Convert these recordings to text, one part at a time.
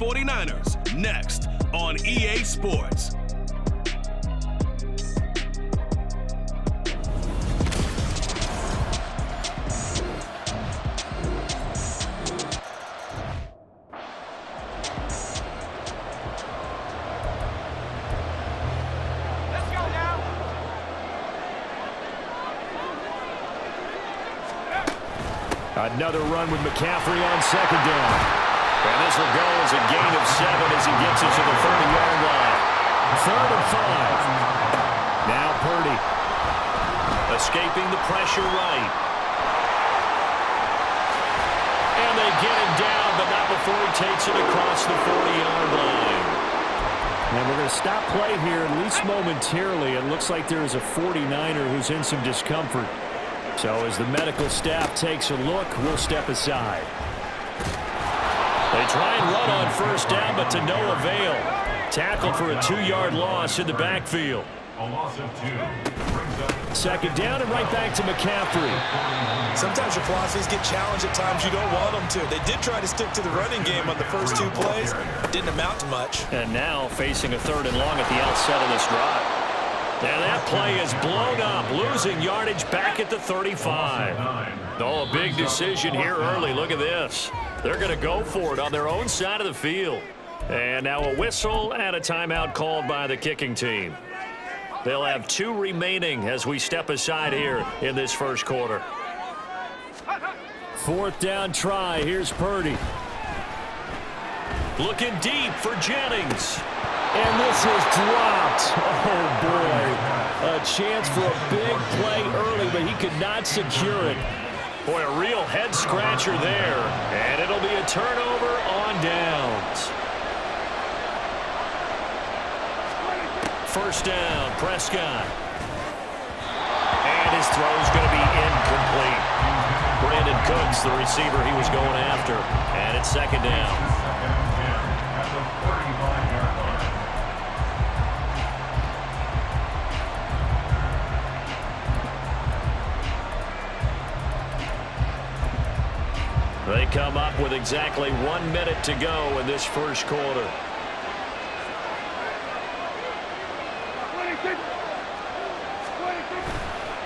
49ers, next on EA Sports. Another run with McCaffrey on second down. And this will go as a gain of 7 as he gets it to the 30-yard line. 3rd and 5. Now Purdy. Escaping the pressure right. And they get him down, but not before he takes it across the 40-yard line. And we're going to stop play here, at least momentarily. It looks like there is a 49er who's in some discomfort. So as the medical staff takes a look, we'll step aside. They try and run on first down, but to no avail. Tackled for a 2-yard loss in the backfield. A loss of 2. Second down and right back to McCaffrey. Sometimes your philosophies get challenged at times you don't want them to. They did try to stick to the running game on the first 2 plays. Didn't amount to much. And now facing a 3rd and long at the outset of this drive. And that play is blown up, losing yardage back at the 35. Oh, a big decision here early. Look at this. They're going to go for it on their own side of the field. And now a whistle and a timeout called by the kicking team. They'll have 2 remaining as we step aside here in this first quarter. 4th down try. Here's Purdy. Looking deep for Jennings. And this is dropped. Oh, boy. A chance for a big play early, but he could not secure it. Boy, a real head-scratcher there. And it'll be a turnover on downs. First down, Prescott. And his throw's going to be incomplete. Brandon Cooks, the receiver he was going after. And it's second down. They come up with exactly 1 minute to go in this first quarter.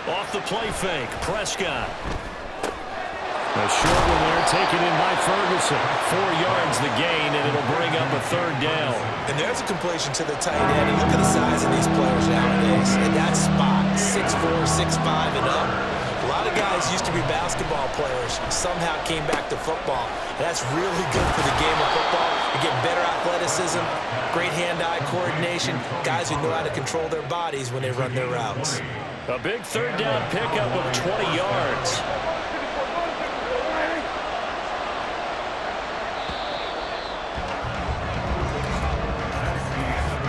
Off the play fake, Prescott. A short one there, taken in by Ferguson. 4 yards the gain, and it'll bring up a 3rd down. And there's a completion to the tight end. And look at the size of these players nowadays. In that spot, 6'4", 6'5", and up. A lot of guys used to be basketball players, somehow came back to football. And that's really good for the game of football. You get better athleticism, great hand-eye coordination, guys who know how to control their bodies when they run their routes. A big 3rd down pickup of 20 yards.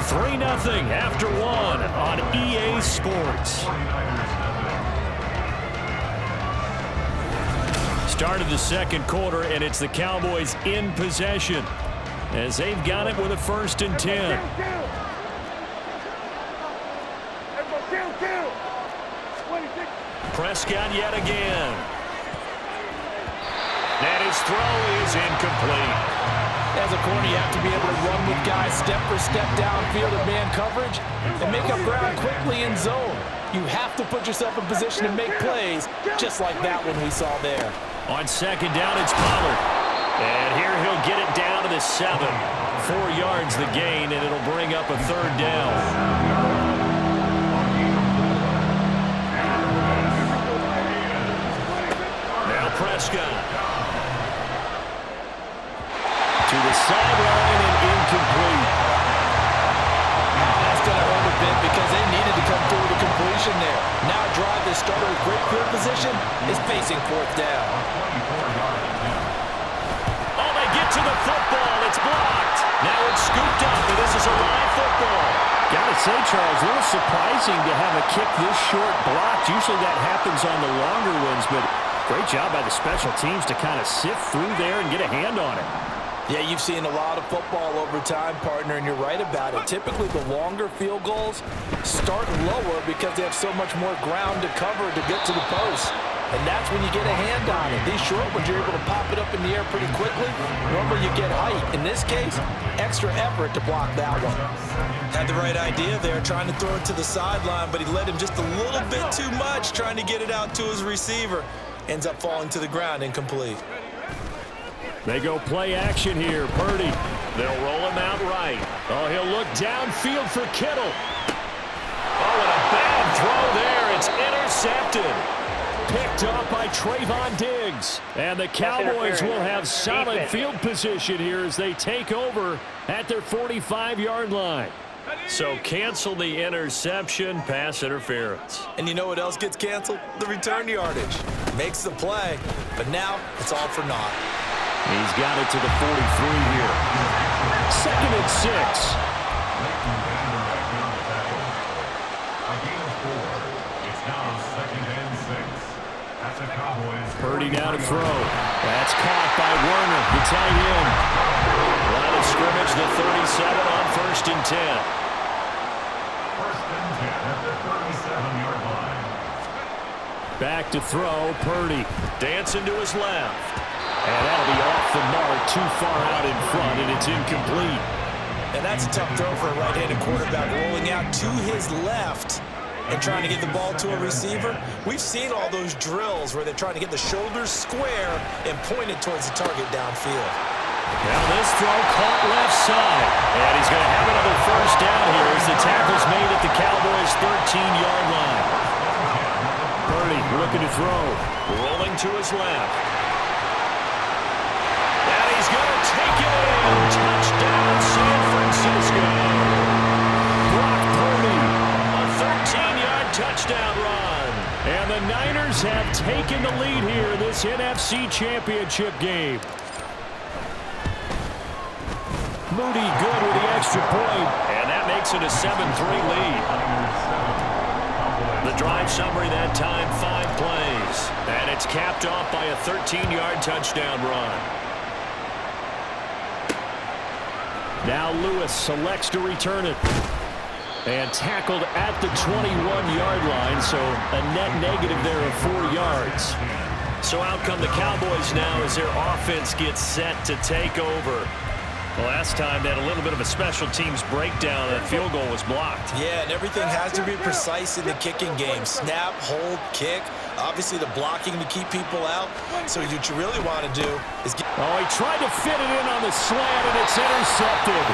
Three 3-0 after 1 on EA Sports. Start of the second quarter, and it's the Cowboys in possession as they've got it with a 1st and 10. Prescott yet again. And his throw is incomplete. As a corner, you have to be able to run with guys step for step downfield in man coverage and make up ground quickly in zone. You have to put yourself in position to make plays, just like that one we saw there. On second down, it's Pollard. And here he'll get it down to the 7. 4 yards the gain, and it'll bring up a 3rd down. Now Prescott. To the sideline and incomplete. That's going to hurt a bit because they needed to come through with a completion there. Now a drive that started with great field position is facing 4th down. Oh, they get to the football. It's blocked. Now it's scooped up, and this is a live football. Gotta say, Charles, a little surprising to have a kick this short blocked. Usually that happens on the longer ones, but great job by the special teams to kind of sift through there and get a hand on it. Yeah, you've seen a lot of football over time, partner, and you're right about it. Typically, the longer field goals start lower because they have so much more ground to cover to get to the post. and that's when you get a hand on it. These short ones, you're able to pop it up in the air pretty quickly. Normally you get height. In this case, extra effort to block that one. Had the right idea there, trying to throw it to the sideline, but he led him just a little bit too much, trying to get it out to his receiver. Ends up falling to the ground, incomplete. They go play action here. Purdy. They'll roll him out right. Oh, he'll look downfield for Kittle. Oh, and a bad throw there. It's intercepted. Picked off by Trayvon Diggs. And the Cowboys will have solid field position here as they take over at their 45-yard line. So cancel the interception, pass interference. And you know what else gets canceled? The return yardage. Makes the play, but now it's all for naught. He's got it to the 43 here. 2nd and 6. Purdy now to throw. That's caught by Werner, the tight end. Line of scrimmage, the 37 on 1st and 10. 1st and 10 at the 37-yard line. Back to throw, Purdy. Dancing to his left. And that'll be off the mark, too far out in front, and it's incomplete. And that's a tough throw for a right-handed quarterback, rolling out to his left and trying to get the ball to a receiver. We've seen all those drills where they're trying to get the shoulders square and point it towards the target downfield. Now this throw caught left side. And he's going to have another 1st down here as the tackle's made at the Cowboys' 13-yard line. Purdy looking to throw. Rolling to his left. And he's going to take it in. Touchdown, San Francisco. Brock Purdy. A 13-yard touchdown run. And the Niners have taken the lead here in this NFC Championship game. Moody good with the extra point. And that makes it a 7-3 lead. The drive summary that time, 5 plays. And it's capped off by a 13-yard touchdown run. Now Lewis selects to return it. And tackled at the 21-yard line, so a net negative there of 4 yards. So out come the Cowboys now as their offense gets set to take over. Well, last time they had a little bit of a special teams breakdown. That field goal was blocked. Yeah, and everything has to be precise in the kicking game. Snap, hold, kick. Obviously the blocking to keep people out. So what you really want to do is get... Oh, he tried to fit it in on the slant, and it's intercepted.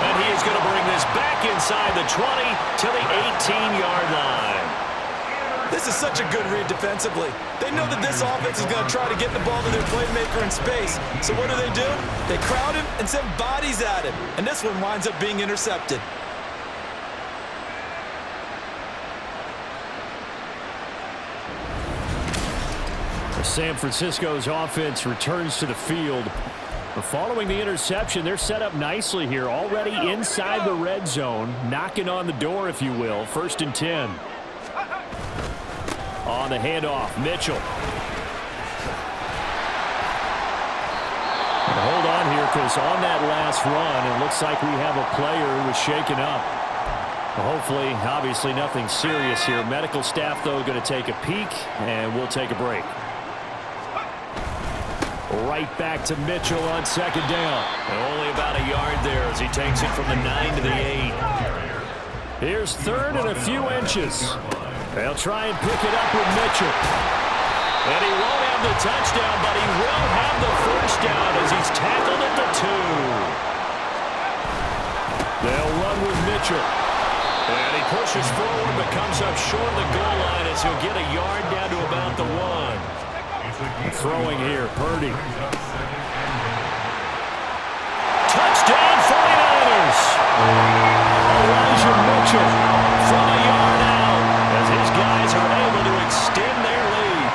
And he is going to bring this back inside the 20 to the 18-yard line. This is such a good read defensively. They know that this offense is going to try to get the ball to their playmaker in space. So what do? They crowd him and send bodies at him. And this one winds up being intercepted. San Francisco's offense returns to the field. Following the interception, they're set up nicely here, already inside the red zone, knocking on the door, if you will. 1st and 10. On the handoff, Mitchell. Hold on here, because on that last run, it looks like we have a player who was shaken up. Hopefully, obviously nothing serious here. Medical staff, though, going to take a peek, and we'll take a break. Right back to Mitchell on 2nd down. And only about a yard there as he takes it from the 9 to the 8. Here's 3rd and a few inches. They'll try and pick it up with Mitchell. And he won't have the touchdown, but he will have the 1st down as he's tackled at the 2. They'll run with Mitchell. And he pushes forward but comes up short of the goal line as he'll get a yard down to about the 1. Throwing here, Purdy. Touchdown, 49ers! Elijah Mitchell from a yard out as his guys are able to extend their lead.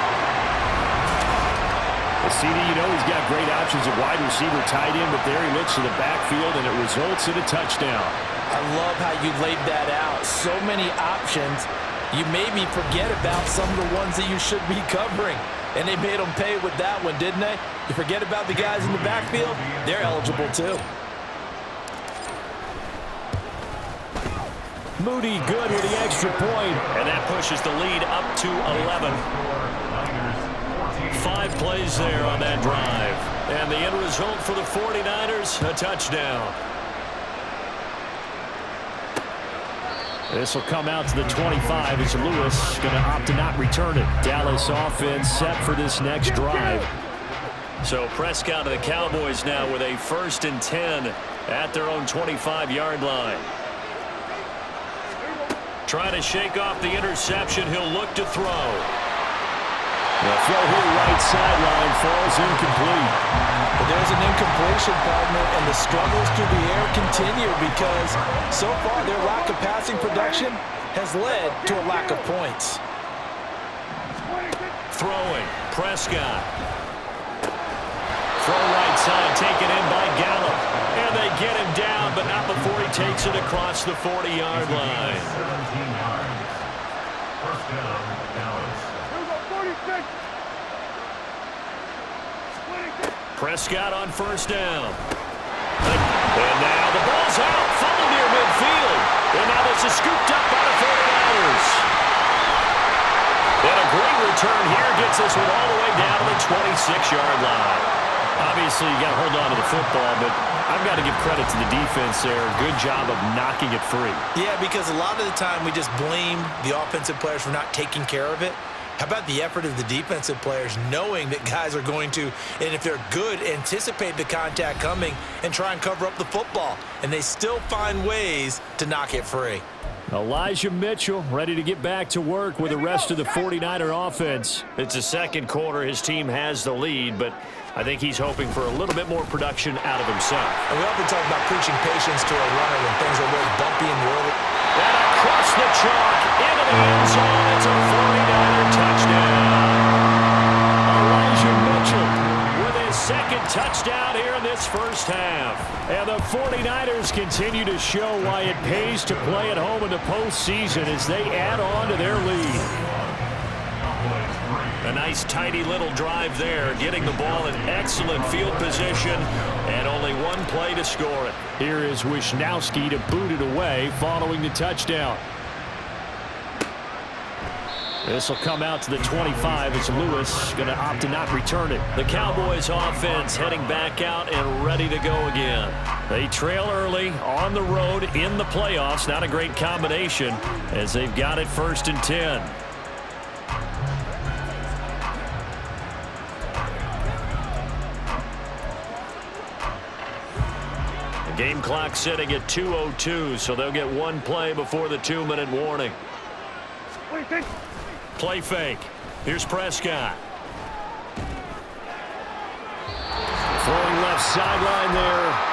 The CD, you know he's got great options at wide receiver, tight end, but there he looks to the backfield, and it results in a touchdown. I love how you laid that out. So many options. You maybe forget about some of the ones that you should be covering. And they made them pay with that one, didn't they? You forget about the guys in the backfield, they're eligible too. Moody good with the extra point. And that pushes the lead up to 11. 5 plays there on that drive. And the end result for the 49ers, a touchdown. This will come out to the 25 as Lewis going to opt to not return it. Dallas offense set for this next drive. So Prescott of the Cowboys now with a 1st and 10 at their own 25-yard line. Trying to shake off the interception. He'll look to throw. The throw here right sideline falls incomplete. But there's an incompletion, partner, and the struggles through the air continue because so far their lack of passing production has led to a lack of points. Throwing. Prescott. Throw right side taken in by Gallup. And they get him down, but not before he takes it across the 40-yard line. 17 yards. First down, Dallas. Prescott on 1st down. And now the ball's out. Fumble near midfield. And now this is scooped up by the 49ers. And a great return here gets this one all the way down to the 26-yard line. Obviously, you got to hold on to the football, but I've got to give credit to the defense there. Good job of knocking it free. Yeah, because a lot of the time we just blame the offensive players for not taking care of it. How about the effort of the defensive players knowing that guys are going to, and if they're good, anticipate the contact coming and try and cover up the football. And they still find ways to knock it free. Elijah Mitchell ready to get back to work with the rest of the 49er offense. It's the second quarter. His team has the lead, but I think he's hoping for a little bit more production out of himself. And we often talk about preaching patience to a runner when things are really bumpy in the early. And across the chalk into the end zone. It's a 49er touchdown. Elijah Mitchell With his 2nd touchdown here in this first half. and the 49ers continue to show why it pays to play at home in the postseason as they add on to their lead. A nice tidy little drive there, getting the ball in excellent field position, and only 1 play to score it. Here is Wisnowski to boot it away following the touchdown. This will come out to the 25 as Lewis going to opt to not return it. The Cowboys offense heading back out and ready to go again. They trail early on the road in the playoffs. Not a great combination as they've got it 1st and 10. Game clock sitting at 2:02, so they'll get 1 play before the 2-minute warning. Play fake. Here's Prescott. Throwing left sideline there.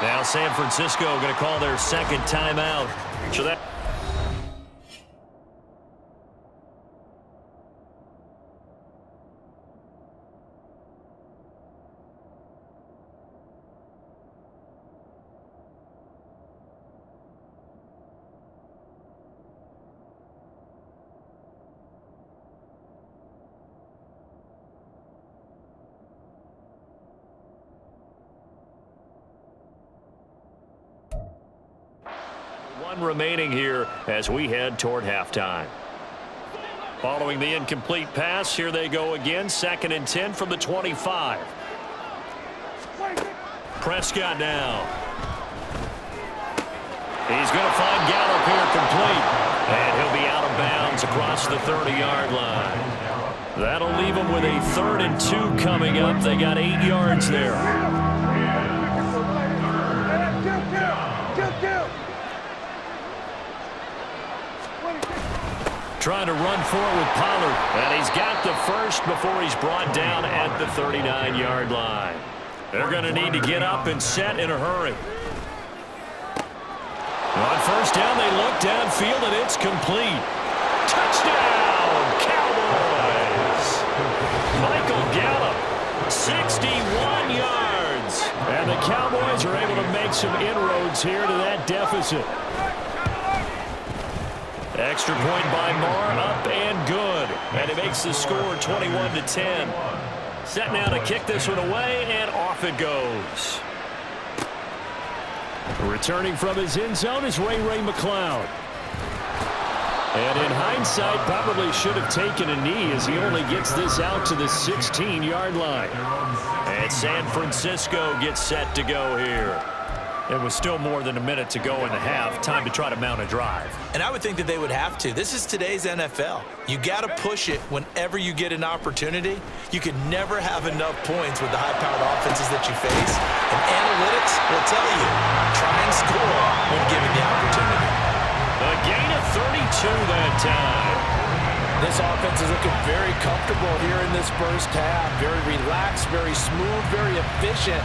Now San Francisco going to call their 2nd timeout. So that remaining here as we head toward halftime. Following the incomplete pass, here they go again. 2nd and 10 from the 25. Prescott now. He's going to find Gallup here complete. And he'll be out of bounds across the 30-yard line. That'll leave them with a 3rd and 2 coming up. They got 8 yards there. Trying to run for it with Pollard. And he's got the first before he's brought down at the 39-yard line. They're going to need to get up and set in a hurry. On 1st down, they look downfield, and it's complete. Touchdown, Cowboys! Michael Gallup, 61 yards. And the Cowboys are able to make some inroads here to that deficit. Extra point by Marr, up and good. And it makes the score 21-10. Set now to kick this one away, and off it goes. Returning from his end zone is Ray McCloud. And in hindsight, probably should have taken a knee as he only gets this out to the 16-yard line. And San Francisco gets set to go here. It was still more than a minute to go in the half. Time to try to mount a drive. And I would think that they would have to. This is today's NFL. You got to push it whenever you get an opportunity. You can never have enough points with the high-powered offenses that you face. And analytics will tell you, try and score when given the opportunity. A gain of 32 that time. This offense is looking very comfortable here in this first half. Very relaxed, very smooth, very efficient.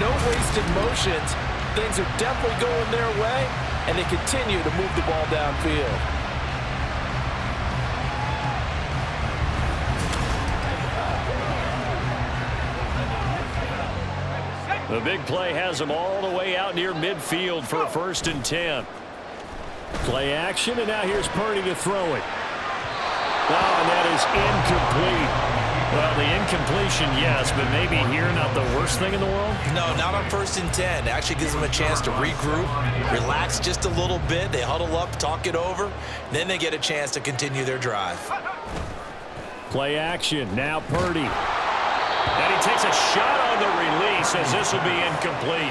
No wasted motions. Things are definitely going their way, and they continue to move the ball downfield. The big play has them all the way out near midfield for a 1st and 10. Play action, and now here's Purdy to throw it. Oh, and that is incomplete. Well, the incompletion, yes, but maybe here not the worst thing in the world? No, not on 1st and 10. It actually gives them a chance to regroup, relax just a little bit. They huddle up, talk it over. Then they get a chance to continue their drive. Play action. Now Purdy. And he takes a shot on the release as this will be incomplete.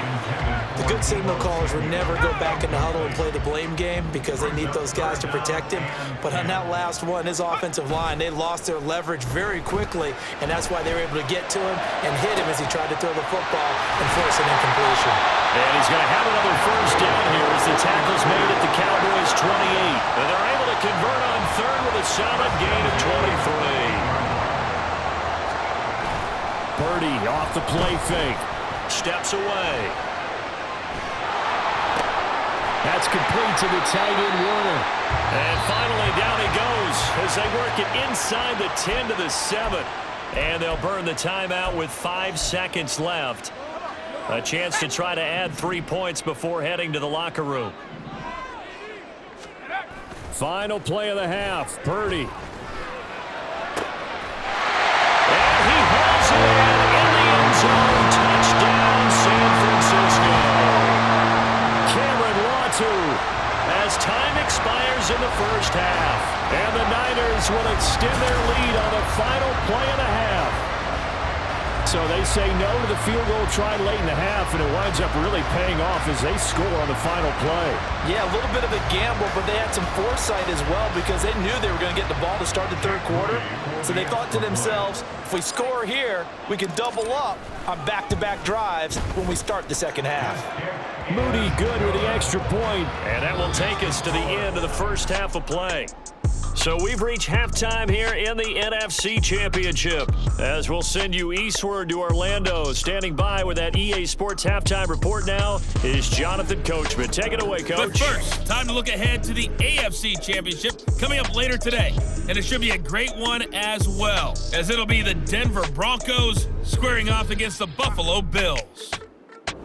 The good signal callers will never go back in the huddle and play the blame game because they need those guys to protect him. But on that last one, his offensive line, they lost their leverage very quickly, and that's why they were able to get to him and hit him as he tried to throw the football and force an incompletion. And he's going to have another 1st down here as the tackle's made at the Cowboys' 28. And they're able to convert on 3rd with a solid gain of 23. Purdy off the play fake. Steps away. That's complete to the tight end Warner. And finally down he goes as they work it inside the 10 to the 7. And they'll burn the timeout with 5 seconds left. A chance to try to add 3 points before heading to the locker room. Final play of the half. Purdy. And he hauls it in the end zone. Touchdown, San Francisco. As time expires in the first half. And the Niners will extend their lead on the final play of the half. So they say no to the field goal try late in the half, and it winds up really paying off as they score on the final play. Yeah, a little bit of a gamble, but they had some foresight as well because they knew they were going to get the ball to start the 3rd quarter. So they thought to themselves, if we score here, we can double up on back-to-back drives when we start the 2nd half. Moody good with the extra point, and that will take us to the end of the first half of play. So we've reached halftime here in the NFC Championship as we'll send you eastward to Orlando. Standing by with that EA Sports halftime report now is Jonathan Coachman. Take it away, Coach. But first, time to look ahead to the AFC Championship coming up later today. And it should be a great one as well, as it'll be the Denver Broncos squaring off against the Buffalo Bills.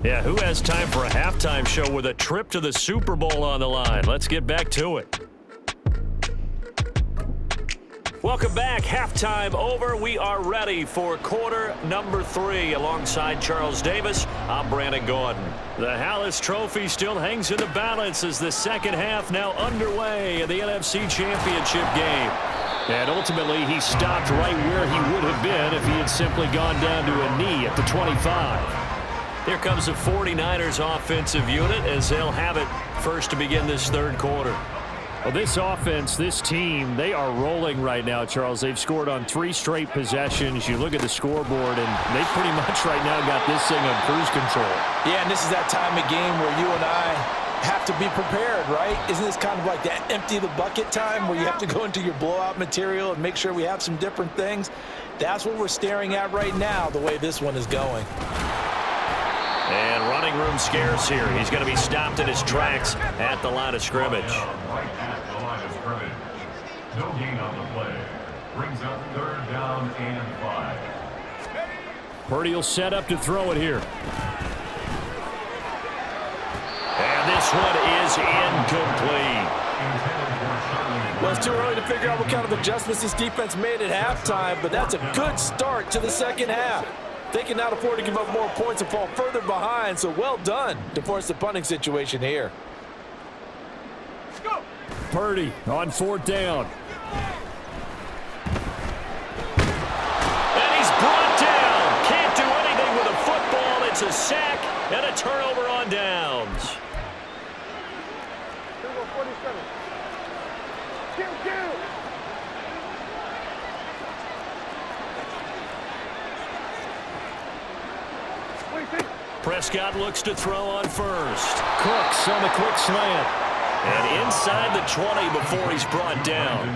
Yeah, who has time for a halftime show with a trip to the Super Bowl on the line? Let's get back to it. Welcome back. Halftime over. We are ready for quarter number 3. Alongside Charles Davis, I'm Brandon Gordon. The Hallis Trophy still hangs in the balance as the second half now underway in the NFC Championship game. And ultimately, he stopped right where he would have been if he had simply gone down to a knee at the 25. Here comes the 49ers offensive unit as they'll have it first to begin this third quarter. Well, this offense, this team, they are rolling right now, Charles. They've scored on 3 straight possessions. You look at the scoreboard, and they pretty much right now got this thing on cruise control. Yeah, and this is that time of game where you and I have to be prepared, right? Isn't this kind of like that empty the bucket time where you have to go into your blowout material and make sure we have some different things? That's what we're staring at right now, the way this one is going. And running room scarce here. He's going to be stopped in his tracks at the line of scrimmage. Right at the line of scrimmage. No gain on the play. Brings up 3rd down and 5. Purdy will set up to throw it here. And this one is incomplete. Well, it's too early to figure out what kind of adjustments this defense made at halftime, but that's a good start to the second half. They can not afford to give up more points and fall further behind, so well done to force the punting situation here. Let's go. Purdy on 4th down. And he's brought down. Can't do anything with a football. It's a sack and a turnover on downs. Prescott looks to throw on first. Cooks on the quick slant. And inside the 20 before he's brought down.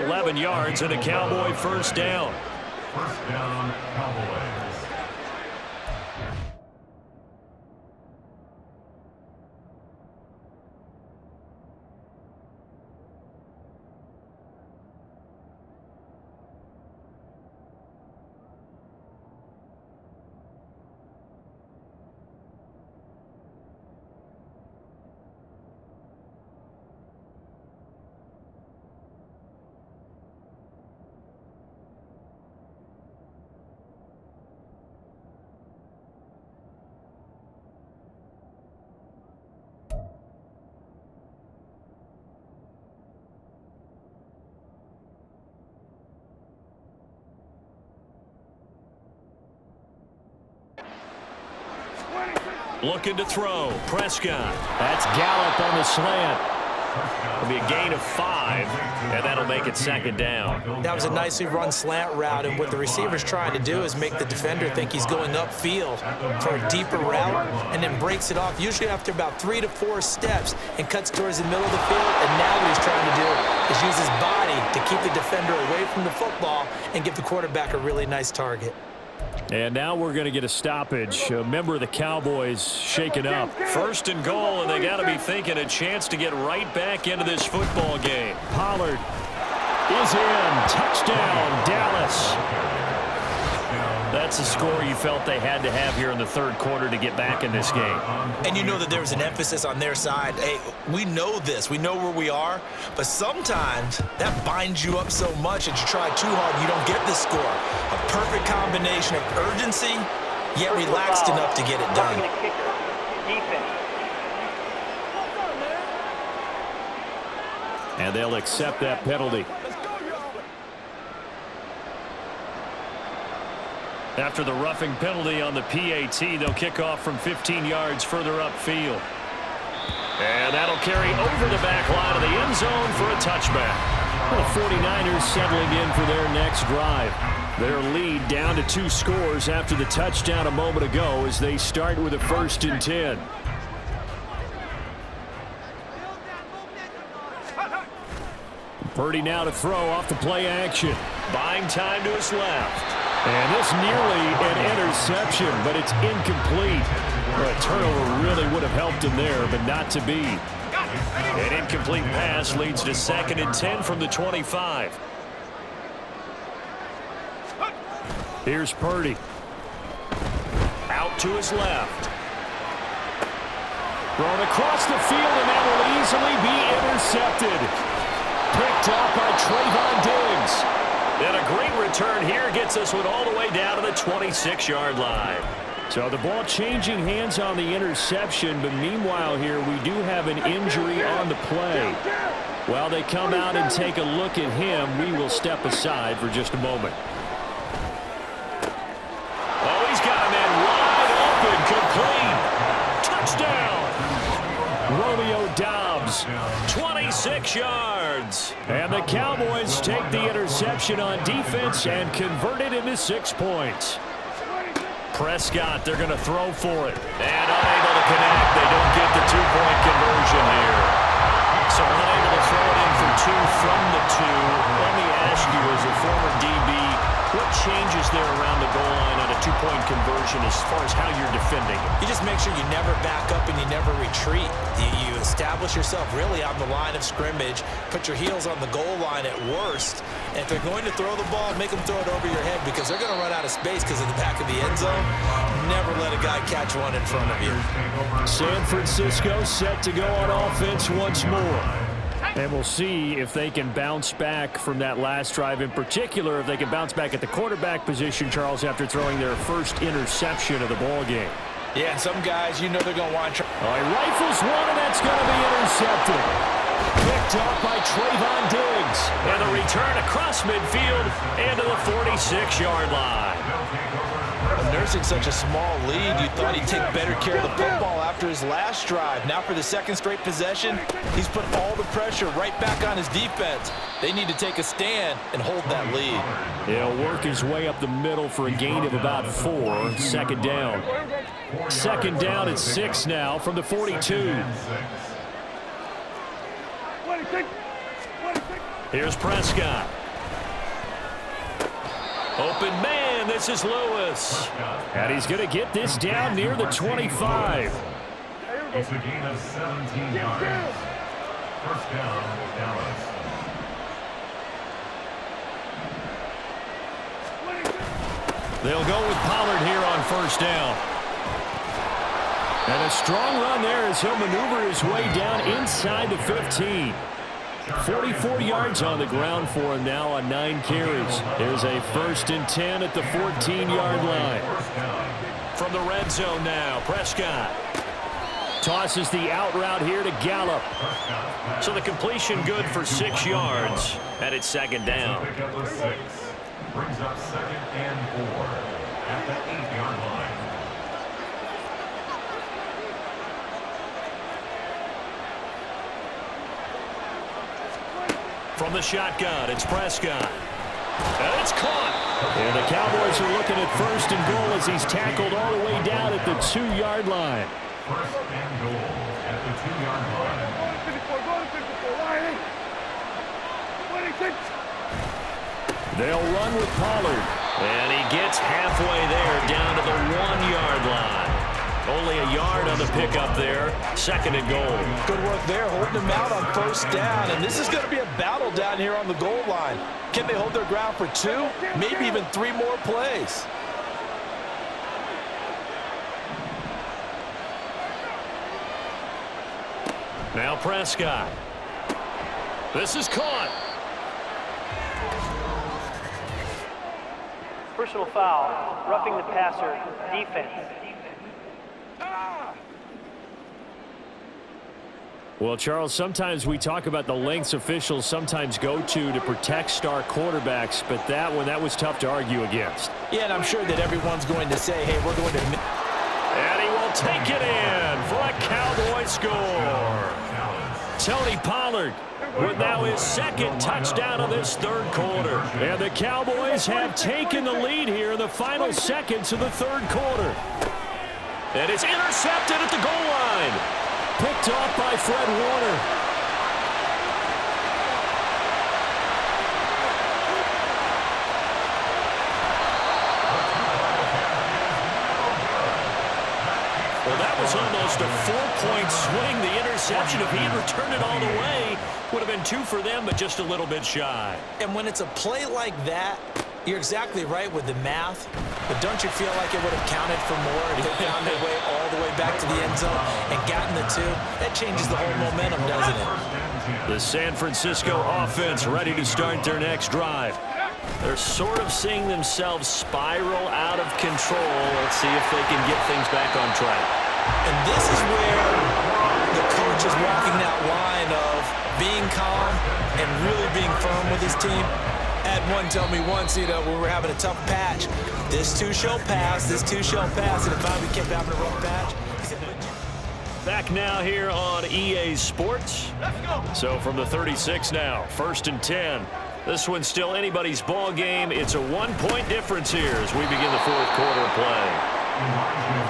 11 yards and a Cowboy first down. First down, Cowboys. Looking to throw. Prescott. That's Gallup on the slant. It'll be a gain of 5, and that'll make it 2nd down. That was a nicely run slant route, and what the receiver's trying to do is make the defender think he's going upfield for a deeper route, and then breaks it off, usually after about 3 to 4 steps, and cuts towards the middle of the field. And now what he's trying to do is use his body to keep the defender away from the football and give the quarterback a really nice target. And now we're going to get a stoppage. A member of the Cowboys shaken up. 1st and goal, and they got to be thinking a chance to get right back into this football game. Pollard is in. Touchdown, Dallas. That's a score you felt they had to have here in the 3rd quarter to get back in this game. And you know that there was an emphasis on their side. Hey, we know this. We know where we are. But sometimes that binds you up so much that you try too hard and you don't get the score. A perfect combination of urgency, yet relaxed enough to get it done. And they'll accept that penalty. After the roughing penalty on the PAT, they'll kick off from 15 yards further upfield. And that'll carry over the back line of the end zone for a touchback. Well, the 49ers settling in for their next drive. Their lead down to 2 scores after the touchdown a moment ago as they start with a 1st and 10. Purdy now to throw off the play action. Buying time to his left. And this nearly an interception, but it's incomplete. Well, a turnover really would have helped him there, but not to be. An incomplete pass leads to 2nd and 10 from the 25. Here's Purdy. Out to his left. Thrown across the field, and that will easily be intercepted. Picked up by Trayvon Diggs. And a great return here gets us one all the way down to the 26-yard line. So the ball changing hands on the interception, but meanwhile here we do have an injury on the play. While they come out and take a look at him, we will step aside for just a moment. Oh, he's got a man wide open, complete. Touchdown. Romeo Doubs, 26 yards. and the Cowboys take the interception on defense and convert it into 6 points. Prescott, they're going to throw for it. And unable to connect. They don't get the 2-point conversion here. So unable to throw it in for 2 from the 2. Let me ask you, as a former DB, what changes there around the goal line on a 2-point conversion as far as how you're defending it? You just make sure you never back up and you never retreat. You establish yourself really on the line of scrimmage, put your heels on the goal line at worst, and if they're going to throw the ball, make them throw it over your head because they're going to run out of space because of the back of the end zone. Never let a guy catch one in front of you. San Francisco set to go on offense once more. And we'll see if they can bounce back from that last drive. In particular, if they can bounce back at the quarterback position, Charles, after throwing their first interception of the ball game. Yeah, and some guys, you know they're going to want to try. He rifles one, and that's going to be intercepted. Picked up by Trayvon Diggs. And the return across midfield into the 46-yard line. Nursing such a small lead, you thought he'd take better care of the football after his last drive. Now for the second straight possession, he's put all the pressure right back on his defense. They need to take a stand and hold that lead. He'll work his way up the middle for a gain of about 4. Second down. Second down at 6 now from the 42. Here's Prescott. Open man, this is Lewis. And he's going to get this down near the 25. It's a gain of 17 yards. First down, Dallas. They'll go with Pollard here on first down. And a strong run there as he'll maneuver his way down inside the 15. 44 yards on the ground for him now on 9 carries. Here's a 1st and 10 at the 14-yard line. From the red zone now, Prescott. Tosses the out route here to Gallup. So the completion good for 6 yards. And it's second down. Pick up a 6. Brings up 2nd and 4 at the 8-yard line. From the shotgun, it's Prescott. And it's caught. And the Cowboys are looking at 1st and goal as he's tackled all the way down at the 2-yard line. 1st and goal at the 2-yard line. They'll run with Pollard. And he gets halfway there down to the 1-yard line. Only a yard on the pickup there. 2nd and goal. Good work there, holding him out on first down. And this is going to be a battle down here on the goal line. Can they hold their ground for 2, maybe even 3 more plays? Now Prescott. This is caught. Personal foul, roughing the passer, defense. Well, Charles, sometimes we talk about the lengths officials sometimes go to protect star quarterbacks, but that one, that was tough to argue against. Yeah, and I'm sure that everyone's going to say, hey, we're going to... And he will take it in for a Cowboy score. Tony Pollard with now his 2nd touchdown of this 3rd quarter. And the Cowboys have taken the lead here in the final seconds of the 3rd quarter. And it's intercepted at the goal line. Picked off by Fred Warner. Well, that was almost a 4-point swing. The interception, if he had returned it all the way, would have been 2 for them, but just a little bit shy. And when it's a play like that, you're exactly right with the math, but don't you feel like it would have counted for more if they found their way all the way back to the end zone and gotten the 2? That changes the whole momentum, doesn't it? The San Francisco offense ready to start their next drive. They're sort of seeing themselves spiral out of control. Let's see if they can get things back on track. And this is where the coach is walking that line of being calm and really being firm with his team. I had one tell me once, when we were having a tough patch, this too shall pass, and it finally kept having a rough patch. Back now here on EA Sports. So from the 36 now, 1st and 10. This one's still anybody's ball game. It's a 1-point difference here as we begin the 4th quarter play.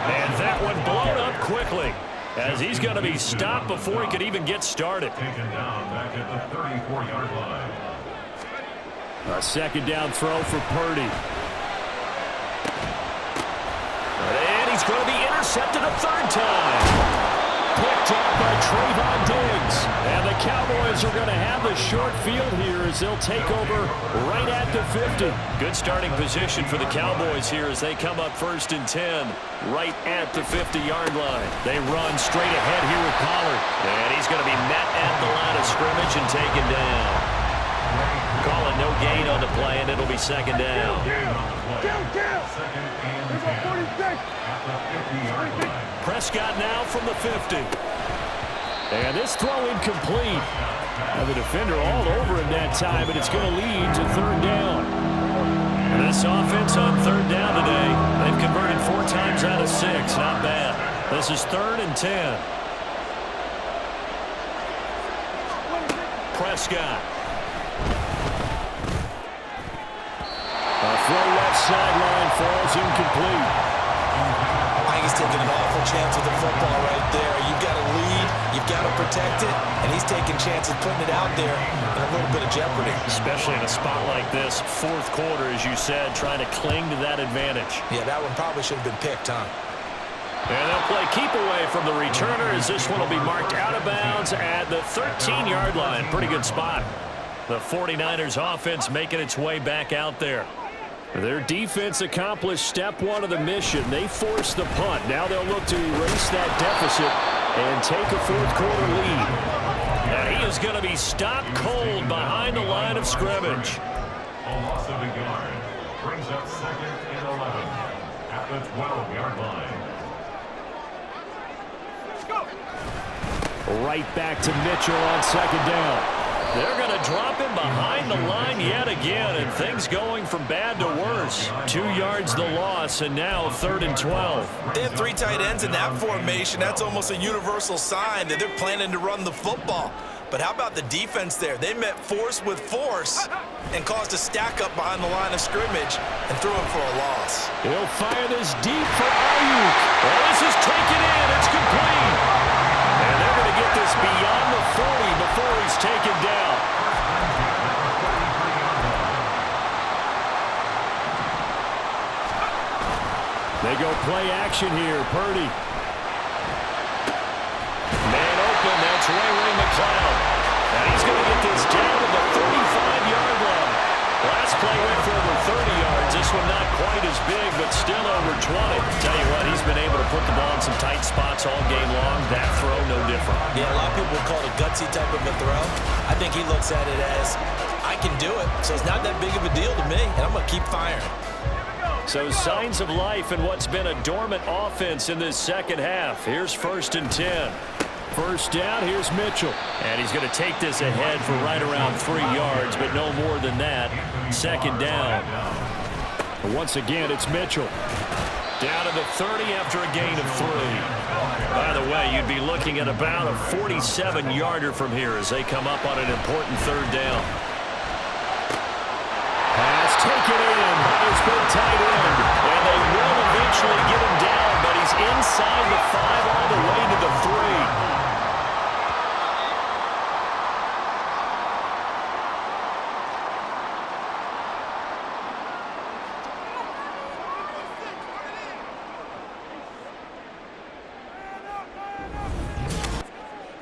And that one blown up quickly as he's going to be stopped before he could even get started. Taken down back at the 34-yard line. A 2nd down throw for Purdy. And he's going to be intercepted a 3rd time. Picked up by Trayvon Diggs. And the Cowboys are going to have the short field here as they'll take over right at the 50. Good starting position for the Cowboys here as they come up 1st and 10 right at the 50-yard line. They run straight ahead here with Pollard. And he's going to be met at the line of scrimmage and taken down. Call it no gain on the play, and it'll be 2nd down. Second and 10 at the 50-yard line. Prescott now from the 50. And this throw incomplete. Now the defender all over him that time, but it's going to lead to 3rd down. And this offense on 3rd down today, they've converted 4 times out of 6. Not bad. This is 3rd and 10. Prescott. A throw left sideline falls incomplete. I think he's taking an awful chance with the football right there. You've got to lead, you've got to protect it, and he's taking chances putting it out there in a little bit of jeopardy. Especially in a spot like this, 4th quarter, as you said, trying to cling to that advantage. Yeah, that one probably should have been picked, huh? And they'll play keep away from the returner as this one will be marked out of bounds at the 13-yard line. Pretty good spot. The 49ers offense making its way back out there. Their defense accomplished step 1 of the mission. They forced the punt. Now they'll look to erase that deficit and take a 4th quarter lead. And he is going to be stopped cold behind the line of scrimmage. A loss of a yard brings up 2nd and 11 at the 12-yard line. Right back to Mitchell on 2nd down. They're going to drop him behind the line yet again, and things going from bad to worse. 2 yards the loss, and now 3rd and 12. They have 3 tight ends in that formation. That's almost a universal sign that they're planning to run the football. But how about the defense there? They met force with force and caused a stack up behind the line of scrimmage and threw him for a loss. He'll fire this deep for Ayuk. Well, this is taken in. It's complete. And they're going to get this beyond the 40 before he's taken down. They go play action here. Purdy. Man open. That's Ray McCloud. And he's going to get this down to the 35-yard line. Last play went for over 30 yards. This one not quite as big, but still over 20. Tell you what, he's been able to put the ball in some tight spots all game long. That throw, no different. Yeah, a lot of people would call it a gutsy type of a throw. I think he looks at it as, I can do it, so it's not that big of a deal to me, and I'm going to keep firing. So signs of life in what's been a dormant offense in this 2nd half. Here's 1st and 10. 1st down, here's Mitchell. And he's going to take this ahead for right around 3 yards, but no more than that. 2nd down. Once again, it's Mitchell. Down to the 30 after a gain of 3. By the way, you'd be looking at about a 47-yarder from here as they come up on an important 3rd down. Pass taken in by his big tight end. And they will eventually get him down, but he's inside the 5 all the way to the 3.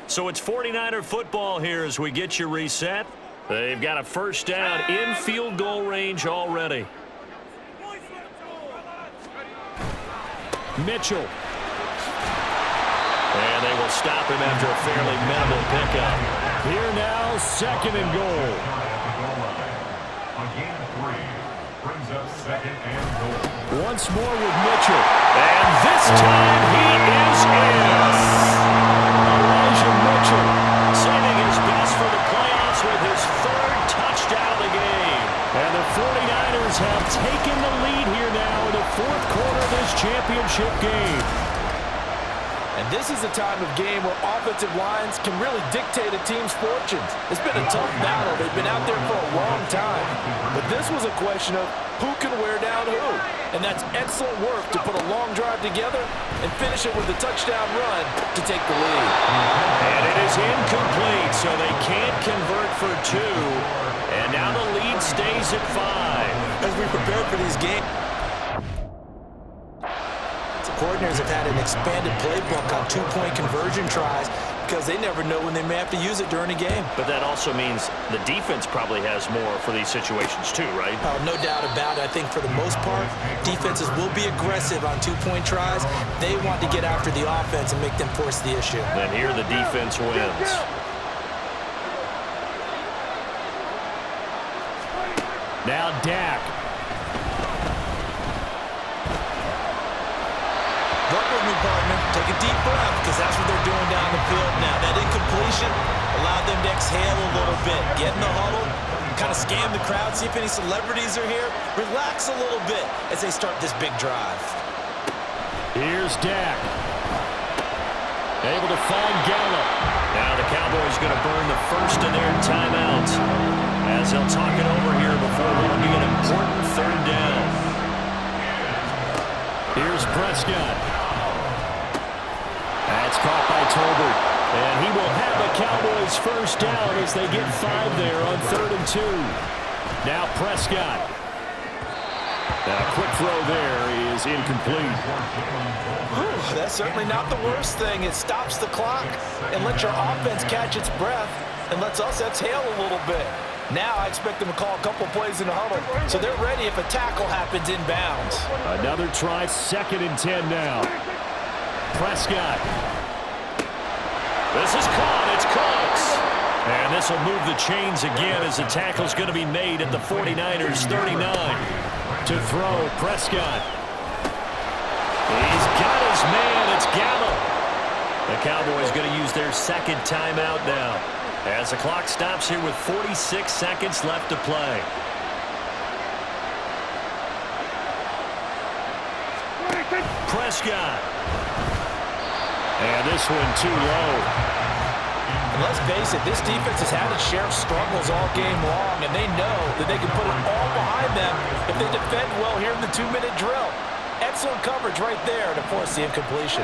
So it's 49er football here as we get you reset. They've got a 1st down in field goal range already. Mitchell. And they will stop him after a fairly minimal pickup. Here now, 2nd and goal. A gain of 3 brings up 2nd and goal. Once more with Mitchell. And this time he is in. Elijah Mitchell. Saving his best for the fourth quarter of this championship game. And this is the time of game where offensive lines can really dictate a team's fortunes. It's been a tough battle. They've been out there for a long time. But this was a question of who can wear down who. And that's excellent work to put a long drive together and finish it with a touchdown run to take the lead. And it is incomplete, so they can't convert for two. And now the lead stays at 5. As we prepare for these games, coordinators have had an expanded playbook on two-point conversion tries because they never know when they may have to use it during a game. But that also means the defense probably has more for these situations too, right? No doubt about it. I think for the most part, defenses will be aggressive on two-point tries. They want to get after the offense and make them force the issue. And here the defense wins. Now Dak. Work with me, partner. Take a deep breath because that's what they're doing down the field now. That incompletion allowed them to exhale a little bit. Get in the huddle, kind of scan the crowd, see if any celebrities are here. Relax a little bit as they start this big drive. Here's Dak. Able to find Gallup. Now the Cowboys going to burn the first of their timeouts as they'll talk it over here before what will be an important third down. Here's Prescott. That's caught by Tolbert. And he will have the Cowboys first down as they get 5 there on 3rd and 2. Now Prescott. A quick throw there is incomplete. Whew, that's certainly not the worst thing. It stops the clock and lets your offense catch its breath and lets us exhale a little bit. Now I expect them to call a couple plays in the huddle, so they're ready if a tackle happens inbounds. Another try, 2nd and 10 now. Prescott. This is caught. It's Cooks. And this will move the chains again as the tackle's going to be made at the 49ers 39. To throw, Prescott. He's got his man. It's Gallup. The Cowboys going to use their 2nd timeout now as the clock stops here with 46 seconds left to play. Prescott. And this one too low. And let's face it, this defense has had its share of struggles all game long, and they know that they can put it all behind them if they defend well here in the 2-minute drill. Excellent coverage right there to force the incompletion.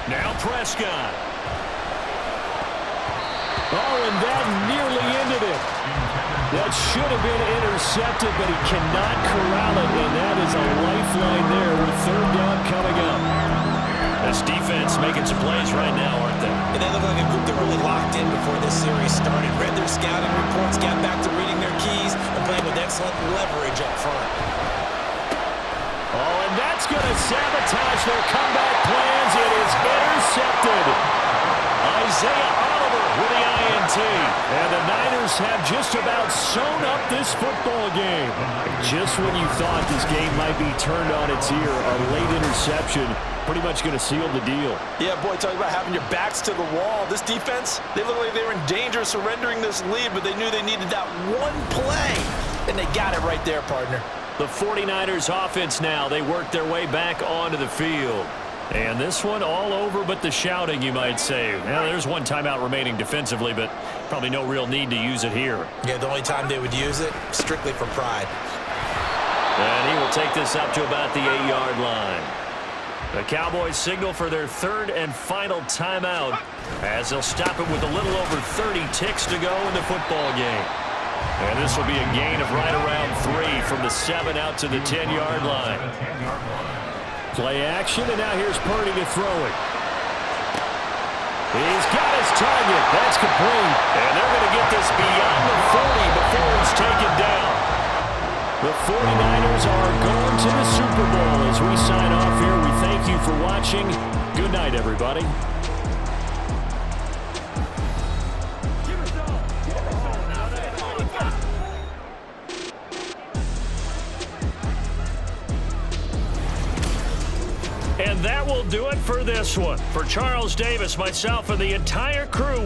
Now Prescott. Oh, and that nearly ended it. That should have been intercepted, but he cannot corral it, and that is a lifeline there with 3rd down coming up. This defense making some plays right now, aren't they? And they look like a group that really locked in before this series started. Read their scouting reports, got back to reading their keys, and playing with excellent leverage up front. Oh, and that's going to sabotage their comeback plans. It is intercepted. Isaiah Oliver with the INT. And the Niners have just about sewn up this football game. Just when you thought this game might be turned on its ear, a late interception pretty much going to seal the deal. Yeah, boy, talk about having your backs to the wall. This defense, they look like they were in danger of surrendering this lead, but they knew they needed that one play, and they got it right there, partner. The 49ers offense now, they work their way back onto the field. And this one all over but the shouting, you might say. Now, there's one timeout remaining defensively, but probably no real need to use it here. Yeah, the only time they would use it, strictly for pride. And he will take this up to about the 8-yard line. The Cowboys signal for their 3rd and final timeout as they'll stop it with a little over 30 ticks to go in the football game. And this will be a gain of right around 3 from the 7 out to the 10-yard line. Play action, and now here's Purdy to throw it. He's got his target. That's complete. And they're going to get this beyond the 40 before it's taken down. The 49ers are going to the Super Bowl as we sign off here. We thank you for watching. Good night, everybody. And that will do it for this one. For Charles Davis, myself, and the entire crew,